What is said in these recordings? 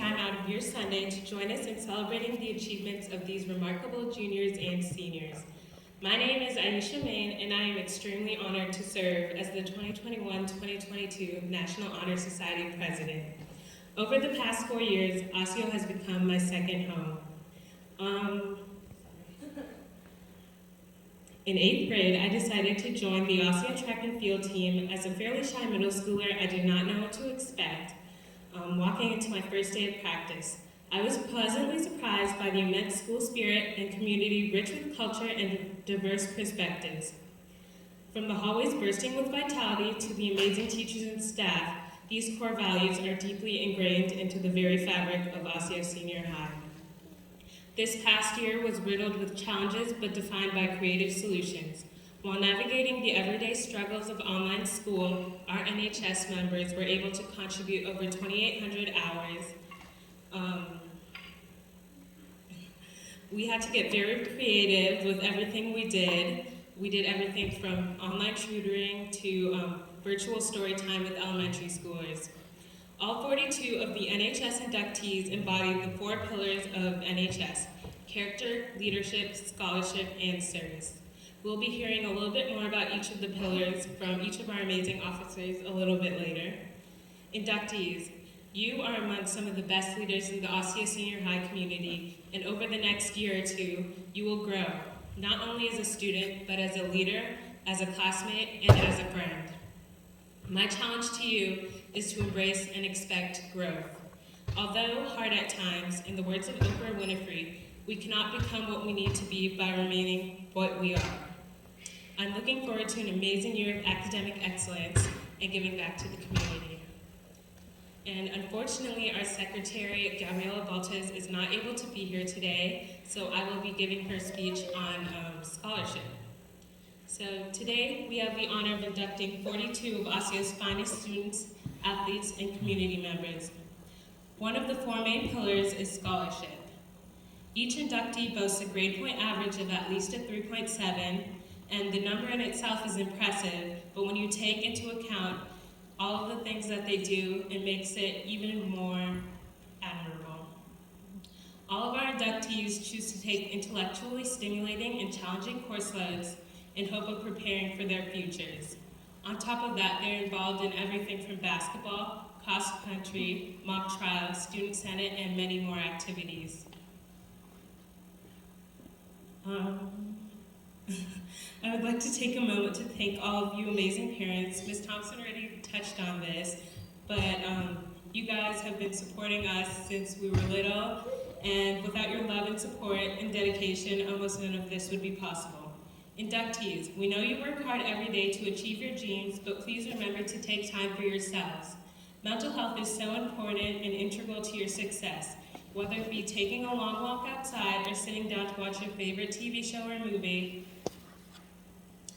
time out of your Sunday to join us in celebrating the achievements of these remarkable juniors and seniors. My name is Aisha Main, and I am extremely honored to serve as the 2021-2022 National Honor Society President. Over the past 4 years, Osseo has become my second home. In 8th grade, I decided to join the Osseo track and field team. As a fairly shy middle schooler, I did not know what to expect walking into my first day of practice. I was pleasantly surprised by the immense school spirit and community rich with culture and diverse perspectives. From the hallways bursting with vitality to the amazing teachers and staff, these core values are deeply ingrained into the very fabric of Osseo Senior High. This past year was riddled with challenges but defined by creative solutions. While navigating the everyday struggles of online school, our NHS members were able to contribute over 2,800 hours. We had to get very creative with everything we did. We did everything from online tutoring to virtual story time with elementary schoolers. All 42 of the NHS inductees embodied the 4 pillars of NHS: character, leadership, scholarship, and service. We'll be hearing a little bit more about each of the pillars from each of our amazing officers a little bit later. Inductees, you are among some of the best leaders in the Osseo Senior High community, and over the next year or two, you will grow, not only as a student, but as a leader, as a classmate, and as a friend. My challenge to you is to embrace and expect growth. Although hard at times, in the words of Oprah Winfrey, we cannot become what we need to be by remaining what we are. I'm looking forward to an amazing year of academic excellence and giving back to the community. And unfortunately, our secretary, Gabriela Baltes, is not able to be here today, so I will be giving her speech on scholarship. So today, we have the honor of inducting 42 of Osseo's finest students, athletes, and community members. One of the 4 main pillars is scholarship. Each inductee boasts a grade point average of at least a 3.7, and the number in itself is impressive, but when you take into account all of the things that they do, it makes it even more admirable. All of our inductees choose to take intellectually stimulating and challenging course loads in hope of preparing for their futures. On top of that, they're involved in everything from basketball, cross country, mock trial, student senate, and many more activities. I would like to take a moment to thank all of you amazing parents. Ms. Thompson already touched on this, but you guys have been supporting us since we were little, and without your love and support and dedication, almost none of this would be possible. Inductees, we know you work hard every day to achieve your dreams, but please remember to take time for yourselves. Mental health is so important and integral to your success. Whether it be taking a long walk outside or sitting down to watch your favorite TV show or movie,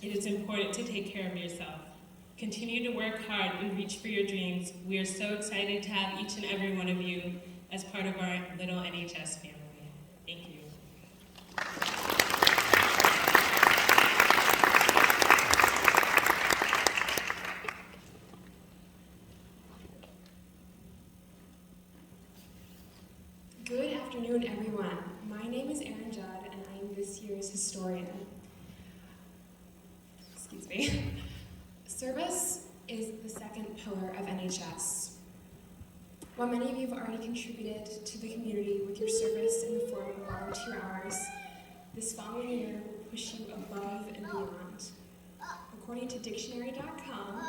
it is important to take care of yourself. Continue to work hard and reach for your dreams. We are so excited to have each and every one of you as part of our little NHS family. Thank you. Good afternoon, everyone. My name is Erin Judd, and I am this year's historian. Excuse me. Service is the second pillar of NHS. While many of you have already contributed to the community with your service in the form of volunteer hours, this following year will push you above and beyond. According to dictionary.com,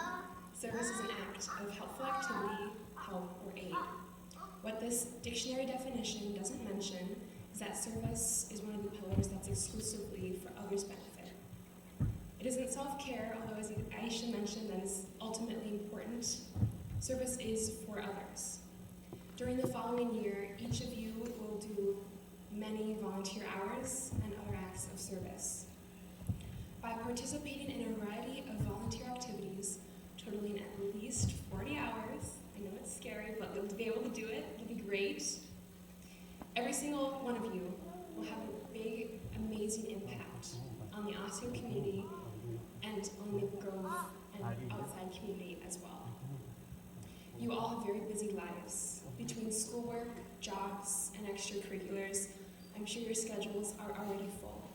service is an act of helpful activity, help, or aid. What this dictionary definition doesn't mention is that service is one of the pillars that's exclusively for others' benefit. It isn't self-care, although as Aisha mentioned, that is ultimately important. Service is for others. During the following year, each of you will do many volunteer hours and other acts of service. By participating in a variety of volunteer activities, totaling at least 40 hours, I know it's scary, but you'll be able to do it. It'll be great. Every single one of you will have a big, amazing impact on the Osseo community and on Maple Grove and outside community as well. You all have very busy lives between schoolwork, extracurriculars, I'm sure your schedules are already full.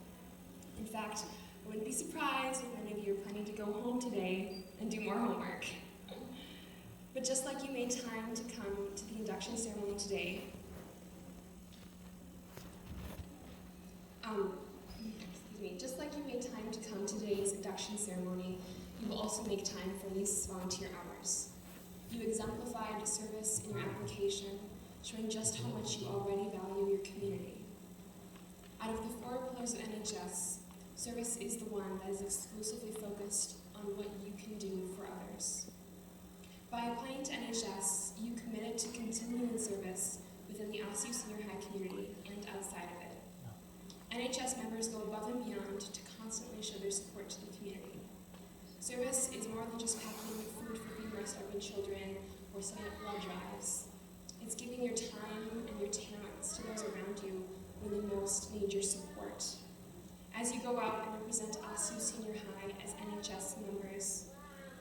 In fact, I wouldn't be surprised if many of you are planning to go home today and do more homework. But just like you made time to come to the induction ceremony today, just like you made time to come to today's induction ceremony, you will also make time for these volunteer hours. You exemplified service in your application, showing just how much you already value your community. Out of the 4 pillars of NHS, service is the one that is exclusively focused on what you can do for others. By applying to NHS, you committed to continuing service within the OSU Senior High community and outside of it. NHS members go above and beyond to constantly show their support to the community. Service is more than just packing food for fever-starving children or setting up blood drives. It's giving your time and your talents to those around you when they most need your support. As you go out and represent OSU Senior High as NHS members,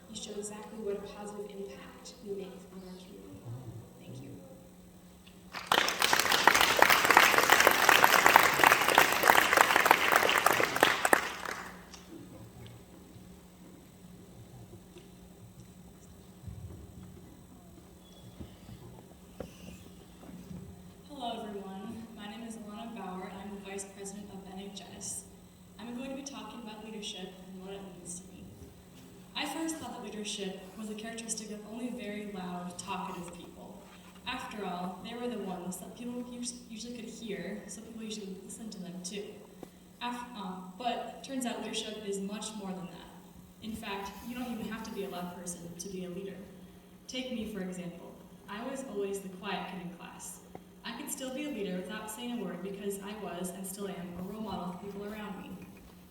you show exactly what a positive impact we make on our community. Thank you. Hello everyone, my name is Alana Bauer and I'm the Vice President of NHS. I'm going to be talking about leadership and what it means to me. I first thought that leadership was a characteristic of only very loud, talkative people. After all, they were the ones that people usually could hear, so people usually would listen to them too. But it turns out leadership is much more than that. In fact, you don't even have to be a loud person to be a leader. Take me, for example. I was always the quiet kid in class. I could still be a leader without saying a word because I was, and still am, a role model for people around me.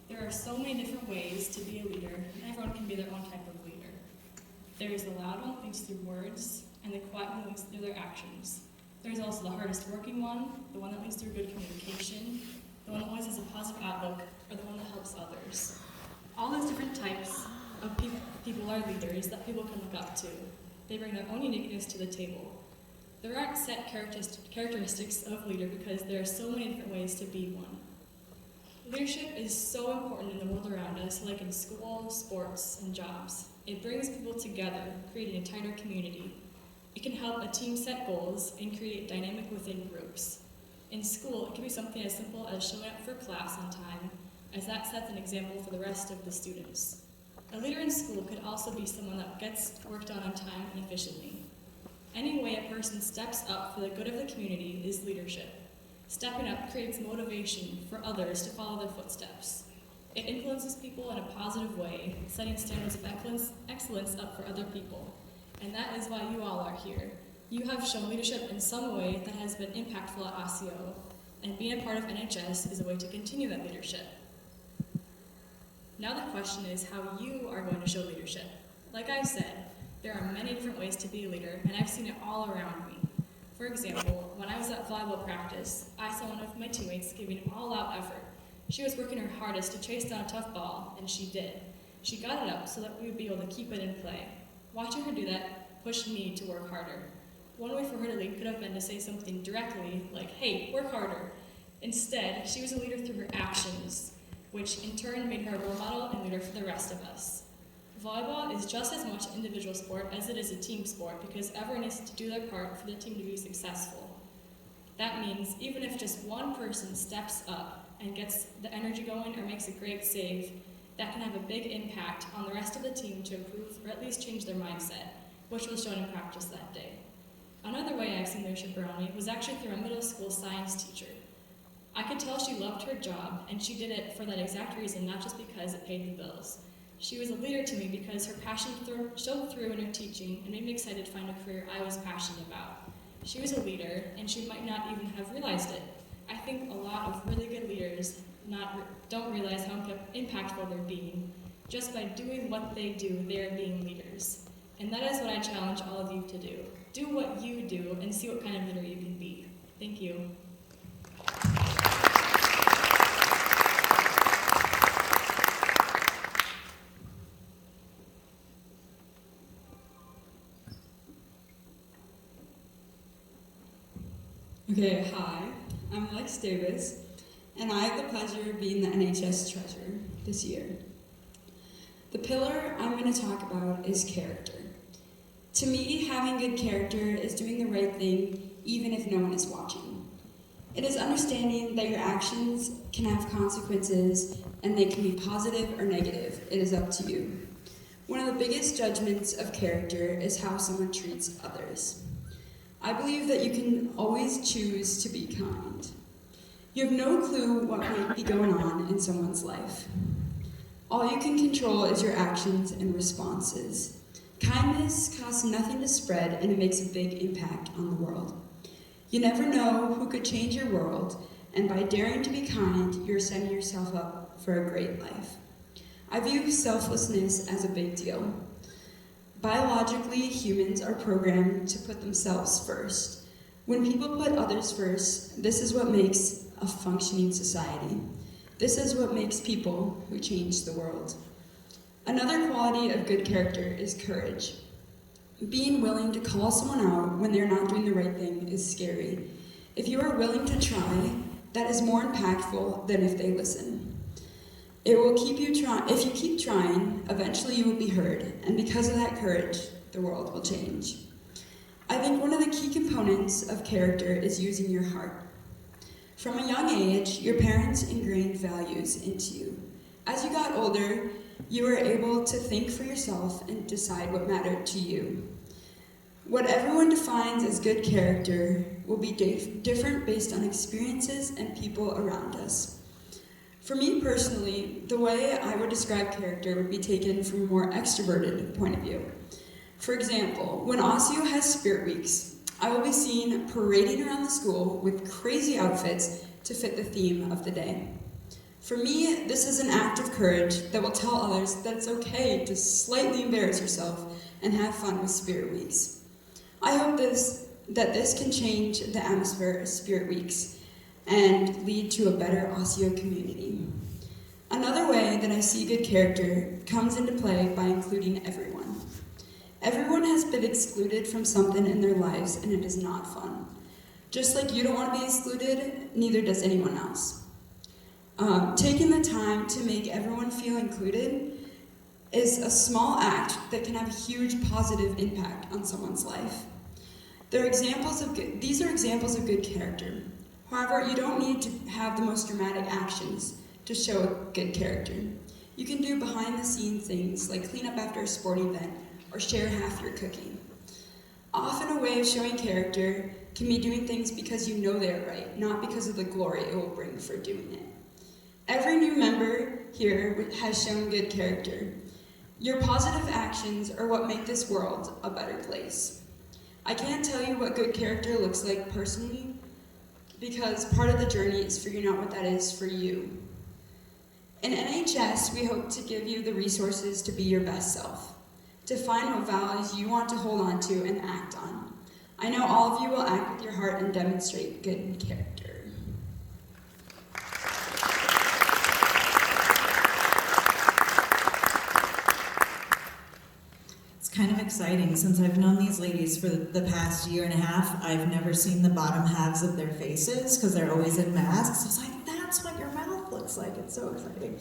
There are so many different ways to be a leader, and everyone can be their own type of leader. There is the loud one that leads through words, and the quiet one that leads through their actions. There's also the hardest working one, the one that leads through good communication, the one that always has a positive outlook, or the one that helps others. All those different types of people are leaders that people can look up to. They bring their own uniqueness to the table. There aren't set characteristics of leader because there are so many different ways to be one. Leadership is so important in the world around us, like in school, sports, and jobs. It brings people together, creating a tighter community. It can help a team set goals and create dynamic within groups. In school, it can be something as simple as showing up for class on time, as that sets an example for the rest of the students. A leader in school could also be someone that gets work done on time and efficiently. Any way a person steps up for the good of the community is leadership. Stepping up creates motivation for others to follow their footsteps. It influences people in a positive way, setting standards of excellence up for other people. And that is why you all are here. You have shown leadership in some way that has been impactful at OSSEO, and being a part of NHS is a way to continue that leadership. Now the question is how you are going to show leadership. Like I said, there are many different ways to be a leader, and I've seen it all around me. For example, when I was at volleyball practice, I saw one of my teammates giving an all-out effort. She was working her hardest to chase down a tough ball, and she did. She got it up so that we would be able to keep it in play. Watching her do that pushed me to work harder. One way for her to lead could have been to say something directly, like, "Hey, work harder." Instead, she was a leader through her actions, which in turn made her a role model and leader for the rest of us. Volleyball is just as much an individual sport as it is a team sport because everyone needs to do their part for the team to be successful. That means even if just one person steps up and gets the energy going or makes a great save, that can have a big impact on the rest of the team to improve or at least change their mindset, which was shown in practice that day. Another way I've seen leadership around me was actually through a middle school science teacher. I could tell she loved her job, and she did it for that exact reason, not just because it paid the bills. She was a leader to me because her passion showed through in her teaching and made me excited to find a career I was passionate about. She was a leader, and she might not even have realized it. I think a lot of really good leaders don't realize how impactful they're being. Just by doing what they do, they're being leaders. And that is what I challenge all of you to do. Do what you do and see what kind of leader you can be. Thank you. Okay, hi. I'm Alex Davis, and I have the pleasure of being the NHS treasurer this year. The pillar I'm going to talk about is character. To me, having good character is doing the right thing even if no one is watching. It is understanding that your actions can have consequences and they can be positive or negative. It is up to you. One of the biggest judgments of character is how someone treats others. I believe that you can always choose to be kind. You have no clue what might be going on in someone's life. All you can control is your actions and responses. Kindness costs nothing to spread, and it makes a big impact on the world. You never know who could change your world, and by daring to be kind, you're setting yourself up for a great life. I view selflessness as a big deal. Biologically, humans are programmed to put themselves first. When people put others first, this is what makes a functioning society. This is what makes people who change the world. Another quality of good character is courage. Being willing to call someone out when they're not doing the right thing is scary. If you are willing to try, that is more impactful than if they listen. It will keep you trying. If you keep trying, eventually you will be heard, and because of that courage, the world will change. I think one of the key components of character is using your heart. From a young age, your parents ingrained values into you. As you got older, you were able to think for yourself and decide what mattered to you. What everyone defines as good character will be different based on experiences and people around us. For me personally, the way I would describe character would be taken from a more extroverted point of view. For example, when Osseo has Spirit Weeks, I will be seen parading around the school with crazy outfits to fit the theme of the day. For me, this is an act of courage that will tell others that it's okay to slightly embarrass yourself and have fun with Spirit Weeks. I hope that this can change the atmosphere of Spirit Weeks and lead to a better Osseo community. Another way that I see good character comes into play by including everyone. Everyone has been excluded from something in their lives, and it is not fun. Just like you don't want to be excluded, neither does anyone else. Taking the time to make everyone feel included is a small act that can have a huge positive impact on someone's life. These are examples of good character. However, you don't need to have the most dramatic actions to show good character. You can do behind-the-scenes things like clean up after a sporting event or share half your cookie. Often a way of showing character can be doing things because you know they're right, not because of the glory it will bring for doing it. Every new member here has shown good character. Your positive actions are what make this world a better place. I can't tell you what good character looks like personally, because part of the journey is figuring out what that is for you. In NHS, we hope to give you the resources to be your best self, to find what values you want to hold on to and act on. I know all of you will act with your heart and demonstrate good character. Kind of exciting. Since I've known these ladies for the past year and a half, I've never seen the bottom halves of their faces because they're always in masks. I was like, that's what your mouth looks like. It's so exciting.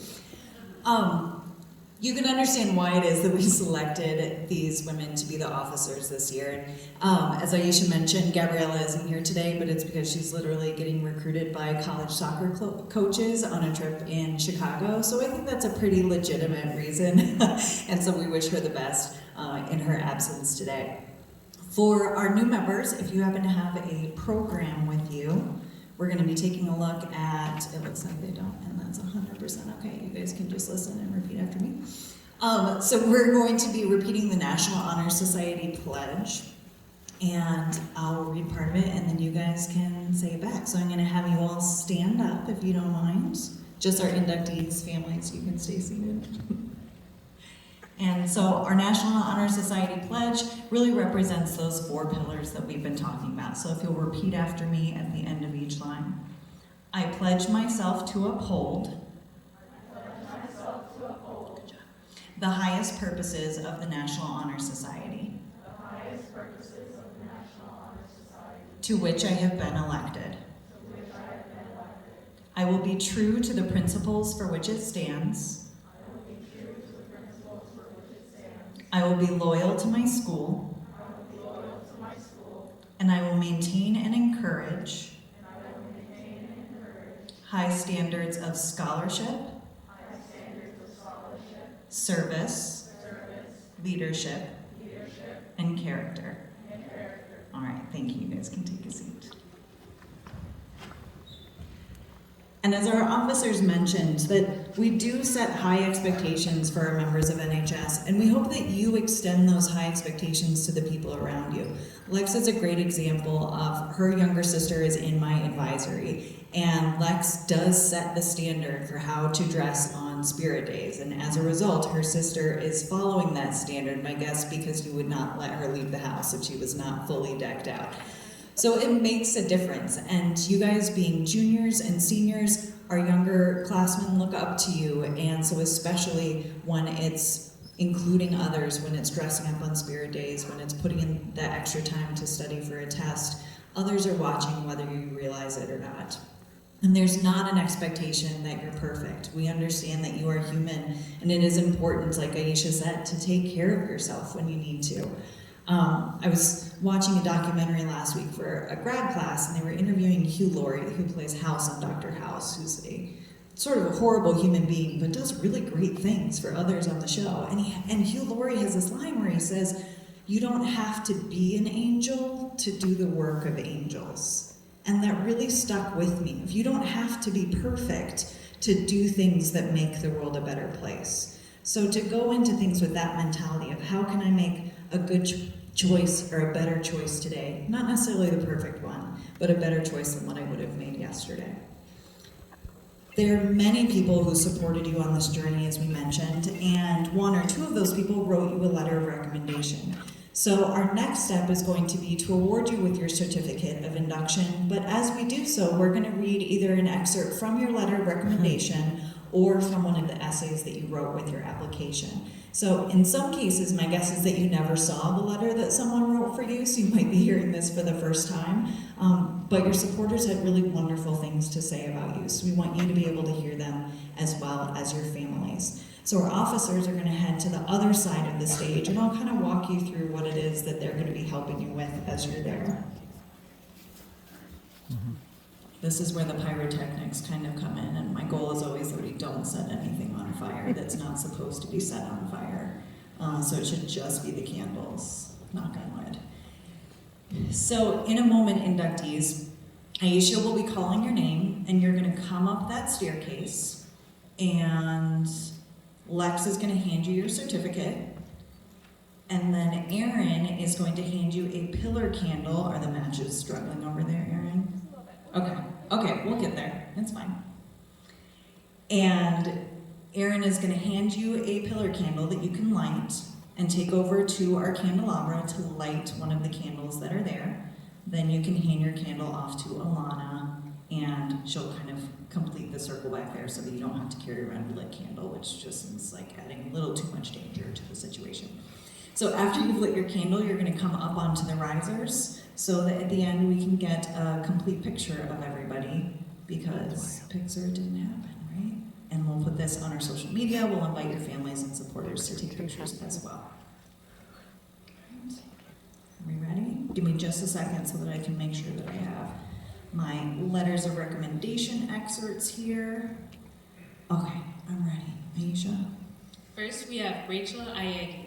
You can understand why it is that we selected these women to be the officers this year. As Aisha mentioned, Gabriella isn't here today, but it's because she's literally getting recruited by college soccer coaches on a trip in Chicago. So I think that's a pretty legitimate reason. And so we wish her the best in her absence today. For our new members, if you happen to have a program with you, we're going to be taking a look at, it looks like they don't, and that's 100% okay. You guys can just listen and repeat after me. So we're going to be repeating the National Honor Society pledge, and I'll read part of it, and then you guys can say it back. So I'm going to have you all stand up, if you don't mind. Just our inductees, families, you can stay seated. And so our National Honor Society pledge really represents those 4 pillars that we've been talking about. So if you'll repeat after me at the end of each line. I pledge myself to uphold the highest purposes of the National Honor Society, to which I have been elected. be true to the principles for which it stands. I will be loyal to my school. And I will maintain and encourage high standards of scholarship, service, leadership, and character. All right, thank you. You guys can take a seat. And as our officers mentioned, that we do set high expectations for our members of NHS, and we hope that you extend those high expectations to the people around you. Lex is a great example of her younger sister is in my advisory, and Lex does set the standard for how to dress on Spirit Days, and as a result, her sister is following that standard, my guess, because you would not let her leave the house if she was not fully decked out. So it makes a difference, and you guys being juniors and seniors, our younger classmen look up to you, and so especially when it's including others, when it's dressing up on Spirit Days, when it's putting in that extra time to study for a test, others are watching whether you realize it or not. And there's not an expectation that you're perfect. We understand that you are human, and it is important, like Aisha said, to take care of yourself when you need to. I was watching a documentary last week for a grad class, and they were interviewing Hugh Laurie, who plays House on Dr. House, who's a sort of a horrible human being, but does really great things for others on the show. And Hugh Laurie has this line where he says, "You don't have to be an angel to do the work of angels." And that really stuck with me. If you don't have to be perfect to do things that make the world a better place. So to go into things with that mentality of how can I make a good choice or a better choice today, not necessarily the perfect one, but a better choice than what I would have made yesterday. There are many people who supported you on this journey, as we mentioned, and one or two of those people wrote you a letter of recommendation. So our next step is going to be to award you with your certificate of induction, but as we do so, we're going to read either an excerpt from your letter of recommendation or from one of the essays that you wrote with your application. So in some cases, my guess is that you never saw the letter that someone wrote for you, so you might be hearing this for the first time. But your supporters had really wonderful things to say about you, so we want you to be able to hear them as well as your families. So our officers are going to head to the other side of the stage, and I'll kind of walk you through what it is that they're going to be helping you with as you're there. This is where the pyrotechnics kind of come in, and my goal is always that we don't set anything on fire that's not supposed to be set on fire. So it should just be the candles, knock on wood. So in a moment, inductees, Aisha will be calling your name, and you're going to come up that staircase, and Lex is going to hand you your certificate, and then Erin is going to hand you a pillar candle. Are the matches struggling over there, Erin? Okay, we'll get there. It's fine. And Erin is going to hand you a pillar candle that you can light and take over to our candelabra to light one of the candles that are there. Then you can hand your candle off to Alana, and she'll kind of complete the circle back there so that you don't have to carry around a lit candle, which just seems like adding a little too much danger to the situation. So after you've lit your candle, you're going to come up onto the risers so that at the end we can get a complete picture of everybody, because picture didn't happen, right? And we'll put this on our social media. We'll invite your families and supporters to take pictures as well. Are we ready? Give me just a second so that I can make sure that I have my letters of recommendation excerpts here. Okay, I'm ready. Aisha? First, we have Rachel Ayegi.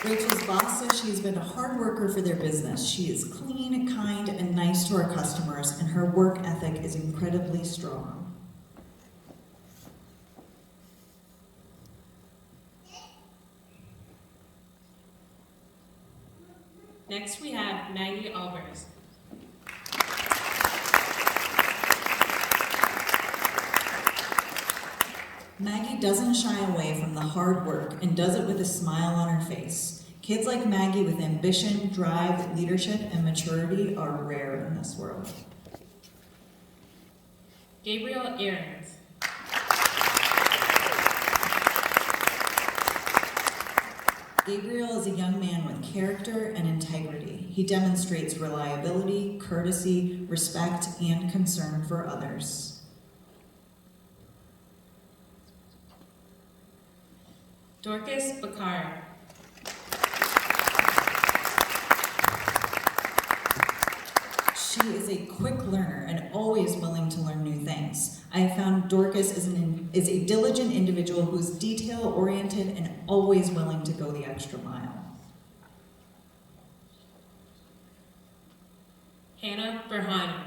Rachel's boss says she's been a hard worker for their business. She is clean, kind, and nice to our customers, and her work ethic is incredibly strong. Next, we have Maggie Albers. Maggie doesn't shy away from the hard work and does it with a smile on her face. Kids like Maggie with ambition, drive, leadership, and maturity are rare in this world. Gabriel Aarons. Gabriel is a young man with character and integrity. He demonstrates reliability, courtesy, respect, and concern for others. Dorcas Bakar. She is a quick learner and always willing to learn new things. I have found Dorcas is a diligent individual who is detail-oriented and always willing to go the extra mile. Hannah Berhane.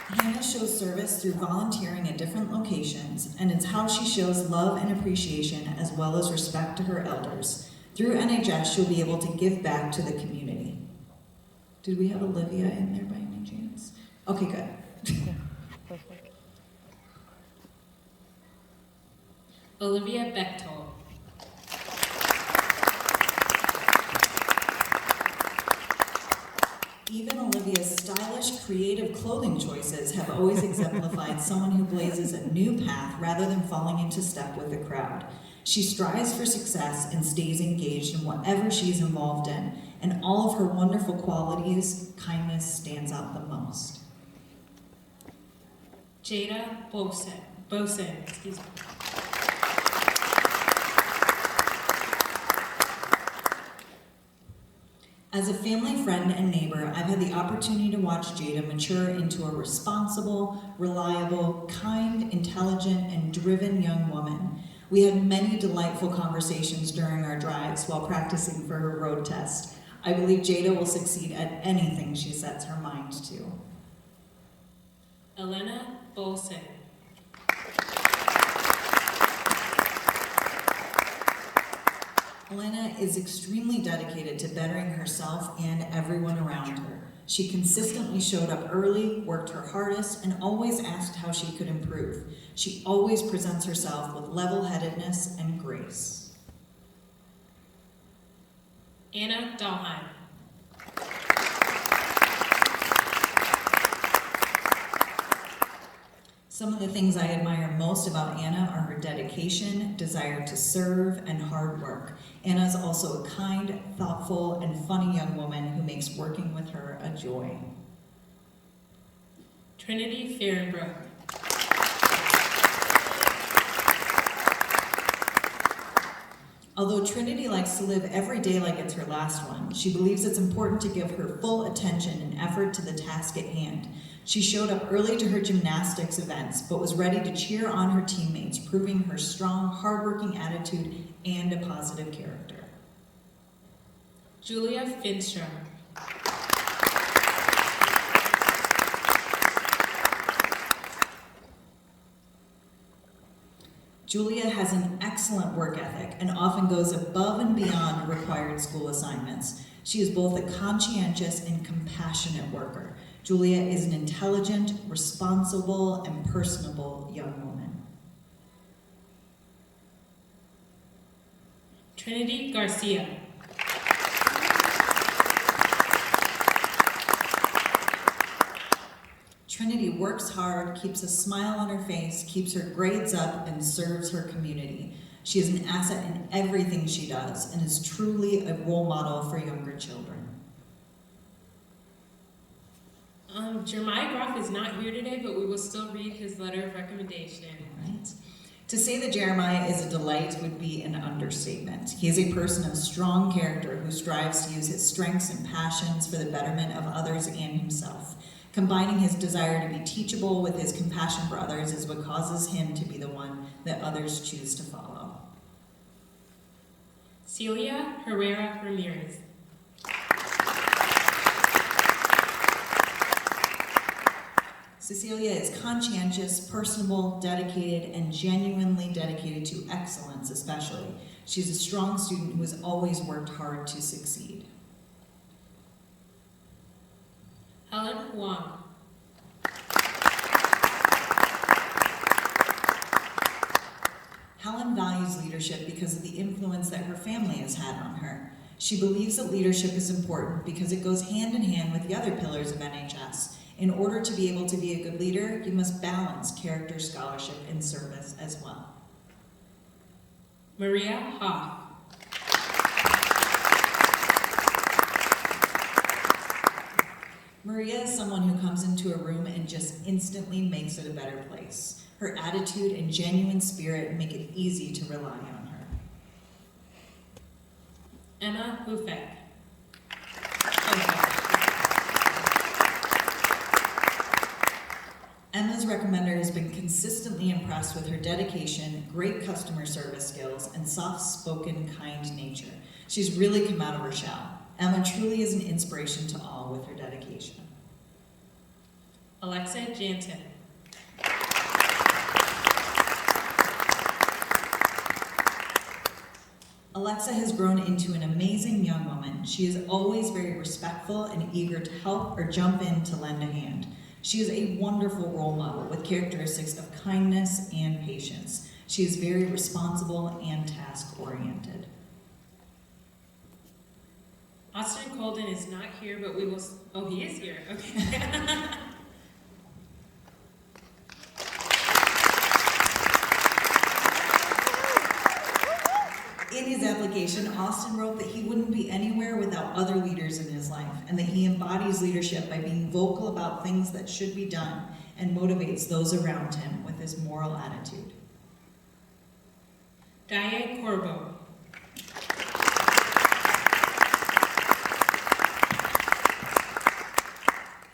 Hannah shows service through volunteering at different locations, and it's how she shows love and appreciation as well as respect to her elders. Through NHS, she'll be able to give back to the community. Did we have Olivia in there by any chance? Okay, good. Olivia Bechtold. Even Olivia's stylish, creative clothing choices have always exemplified someone who blazes a new path rather than falling into step with the crowd. She strives for success and stays engaged in whatever she's involved in, and all of her wonderful qualities, kindness stands out the most. Jada Bosen, excuse me. As a family friend and neighbor, I've had the opportunity to watch Jada mature into a responsible, reliable, kind, intelligent, and driven young woman. We had many delightful conversations during our drives while practicing for her road test. I believe Jada will succeed at anything she sets her mind to. Elena Bolson. Elena is extremely dedicated to bettering herself and everyone around her. She consistently showed up early, worked her hardest, and always asked how she could improve. She always presents herself with level-headedness and grace. Anna Dahlheim. Some of the things I admire most about Anna are her dedication, desire to serve, and hard work. Anna is also a kind, thoughtful, and funny young woman who makes working with her a joy. Trinity Fahrenbrook. Although Trinity likes to live every day like it's her last one, she believes it's important to give her full attention and effort to the task at hand. She showed up early to her gymnastics events, but was ready to cheer on her teammates, proving her strong, hardworking attitude and a positive character. Julia Finstrom. Julia has an excellent work ethic and often goes above and beyond required school assignments. She is both a conscientious and compassionate worker. Julia is an intelligent, responsible, and personable young woman. Trinity Garcia. Trinity works hard, keeps a smile on her face, keeps her grades up, and serves her community. She is an asset in everything she does and is truly a role model for younger children. Jeremiah Groff is not here today, but we will still read his letter of recommendation. Right? To say that Jeremiah is a delight would be an understatement. He is a person of strong character who strives to use his strengths and passions for the betterment of others and himself. Combining his desire to be teachable with his compassion for others is what causes him to be the one that others choose to follow. Celia Herrera Ramirez. Cecilia is conscientious, personable, dedicated, and genuinely dedicated to excellence especially. She's a strong student who has always worked hard to succeed. Helen Huang. Helen values leadership because of the influence that her family has had on her. She believes that leadership is important because it goes hand in hand with the other pillars of NHS. In order to be able to be a good leader, you must balance character, scholarship, and service as well. Maria Hoff. Maria is someone who comes into a room and just instantly makes it a better place. Her attitude and genuine spirit make it easy to rely on her. Emma Hufek. Emma's recommender has been consistently impressed with her dedication, great customer service skills, and soft-spoken, kind nature. She's really come out of her shell. Emma truly is an inspiration to all with her dedication. Alexa Jansen. Alexa has grown into an amazing young woman. She is always very respectful and eager to help or jump in to lend a hand. She is a wonderful role model with characteristics of kindness and patience. She is very responsible and task-oriented. Austin Colden is not here, but we will. Oh, he is here. Okay. In his application, Austin wrote that he wouldn't be anywhere without other leaders in his life, and that he embodies leadership by being vocal about things that should be done and motivates those around him with his moral attitude. Daya Corbo.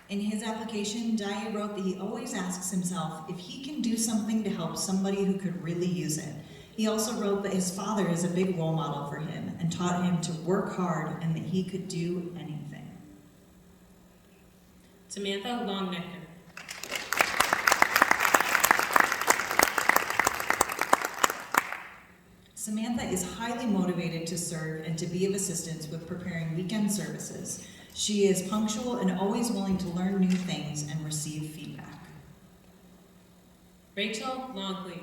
In his application, Daya wrote that he always asks himself if he can do something to help somebody who could really use it. He also wrote that his father is a big role model for him and taught him to work hard and that he could do anything. Samantha Longnecker. Samantha is highly motivated to serve and to be of assistance with preparing weekend services. She is punctual and always willing to learn new things and receive feedback. Rachel Longley.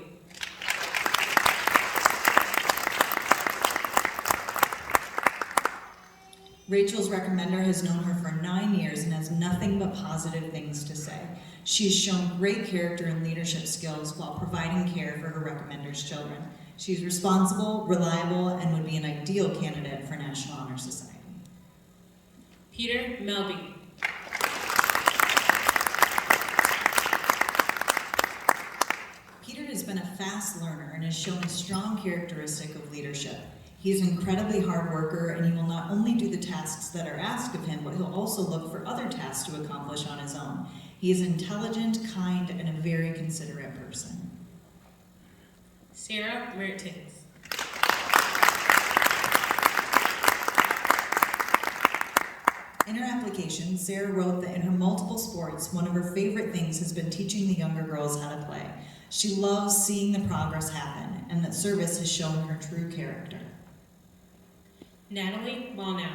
Rachel's recommender has known her for 9 years and has nothing but positive things to say. She's shown great character and leadership skills while providing care for her recommender's children. She's responsible, reliable, and would be an ideal candidate for National Honor Society. Peter Melby. Peter has been a fast learner and has shown a strong characteristic of leadership. He is an incredibly hard worker, and he will not only do the tasks that are asked of him, but he'll also look for other tasks to accomplish on his own. He is intelligent, kind, and a very considerate person. Sarah Mertens. In her application, Sarah wrote that in her multiple sports, one of her favorite things has been teaching the younger girls how to play. She loves seeing the progress happen, and that service has shown her true character. Natalie Walnow.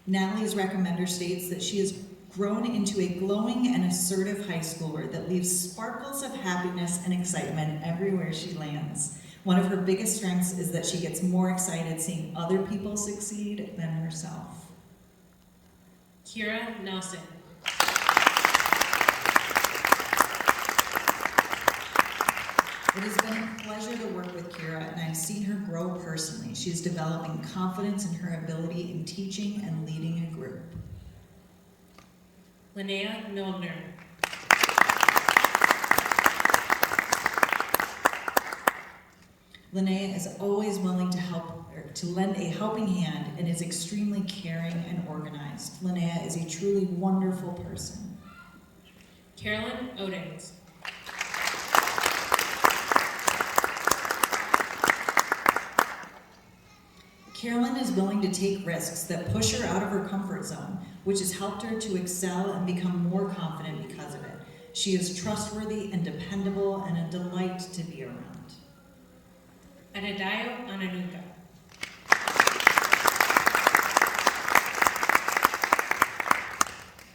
Natalie's recommender states that she has grown into a glowing and assertive high schooler that leaves sparkles of happiness and excitement everywhere she lands. One of her biggest strengths is that she gets more excited seeing other people succeed than herself. Kira Nelson. It has been a pleasure to work with Kira, and I've seen her grow personally. She is developing confidence in her ability in teaching and leading a group. Linnea Milner. Linnea is always willing to help, or to lend a helping hand, and is extremely caring and organized. Linnea is a truly wonderful person. Carolyn Odenz. Carolyn is willing to take risks that push her out of her comfort zone, which has helped her to excel and become more confident because of it. She is trustworthy and dependable and a delight to be around. Adedayo Ananuka.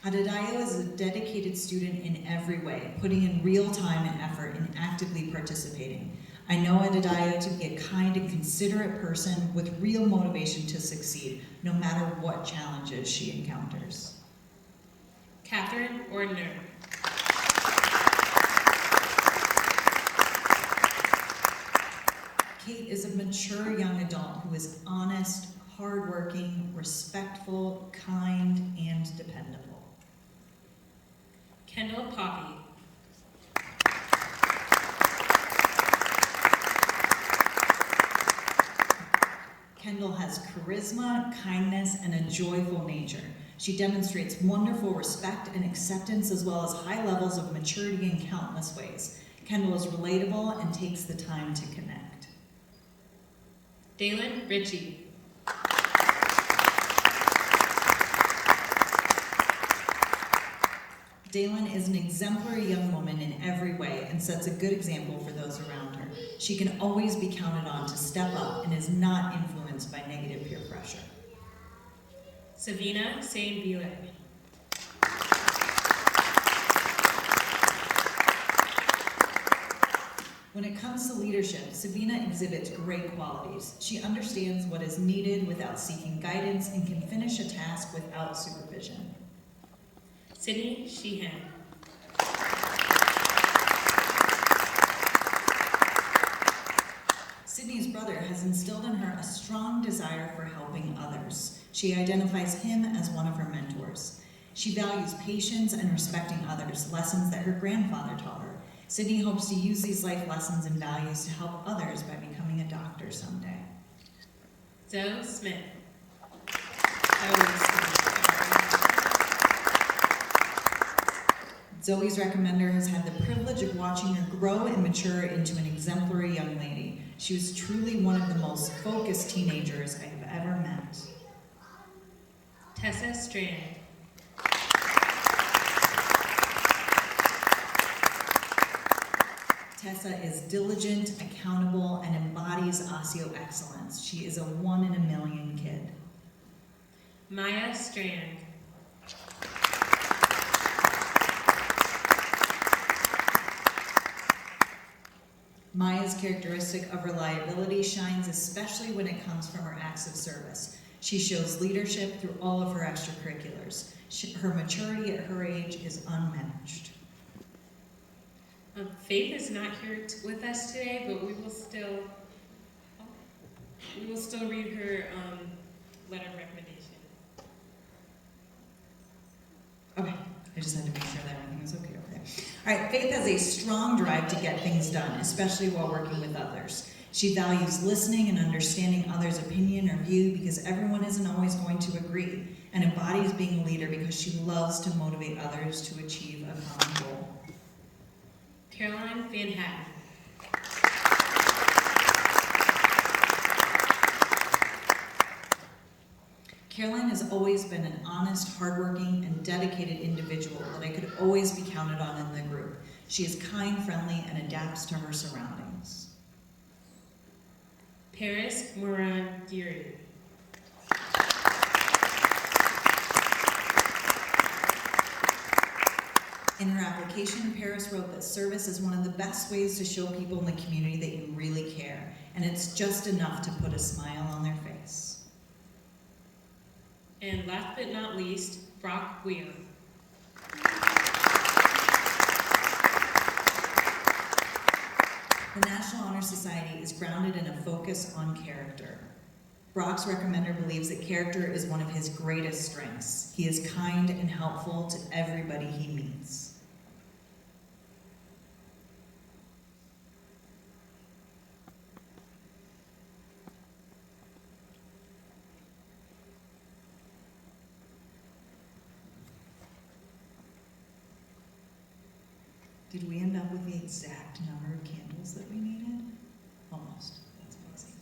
Adedayo is a dedicated student in every way, putting in real time and effort in actively participating. I know Adedayo to be a kind and considerate person with real motivation to succeed, no matter what challenges she encounters. Catherine Ordner. Kate is a mature young adult who is honest, hardworking, respectful, kind, and dependable. Kendall Poppy. Kendall has charisma, kindness, and a joyful nature. She demonstrates wonderful respect and acceptance as well as high levels of maturity in countless ways. Kendall is relatable and takes the time to connect. Dalen Ritchie. Dalen is an exemplary young woman in every way and sets a good example for those around her. She can always be counted on to step up and is not influenced by negative peer pressure. Savina Sain-Bieler. When it comes to leadership, Savina exhibits great qualities. She understands what is needed without seeking guidance and can finish a task without supervision. Sydney Sheehan. Sydney's brother has instilled in her a strong desire for helping others. She identifies him as one of her mentors. She values patience and respecting others, lessons that her grandfather taught her. Sydney hopes to use these life lessons and values to help others by becoming a doctor someday. Zoe Smith. Zoe's recommender has had the privilege of watching her grow and mature into an exemplary young lady. She was truly one of the most focused teenagers I have ever met. Tessa Strand. Tessa is diligent, accountable, and embodies Osseo excellence. She is a 1 in a million kid. Maya Strand. Maya's characteristic of reliability shines especially when it comes from her acts of service. She shows leadership through all of her extracurriculars. Her maturity at her age is unmatched. Faith is not here with us today, but we will still read her letter of recommendation. Okay, I just had to make sure that everything was okay over there. All right, Faith has a strong drive to get things done, especially while working with others. She values listening and understanding others' opinion or view because everyone isn't always going to agree, and embodies being a leader because she loves to motivate others to achieve a common goal. Caroline Van Hatten. Caroline has always been an honest, hardworking, and dedicated individual that I could always be counted on in the group. She is kind, friendly, and adapts to her surroundings. Paris Moran Geary. In her application, Paris wrote that service is one of the best ways to show people in the community that you really care, and it's just enough to put a smile on their face. And last but not least, Brock Weir. The National Honor Society is grounded in a focus on character. Brock's recommender believes that character is one of his greatest strengths. He is kind and helpful to everybody he meets. Did we end up with the exact number of candles that we needed? Almost. That's amazing.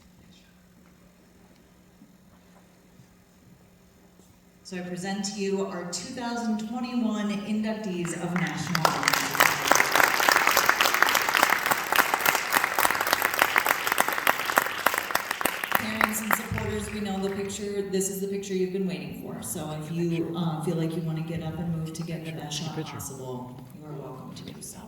So I present to you our 2021 inductees of National Honor Society. Parents and supporters, we know the picture. This is the picture you've been waiting for. So if you feel like you want to get up and move to get the best shot possible, you are welcome to do so.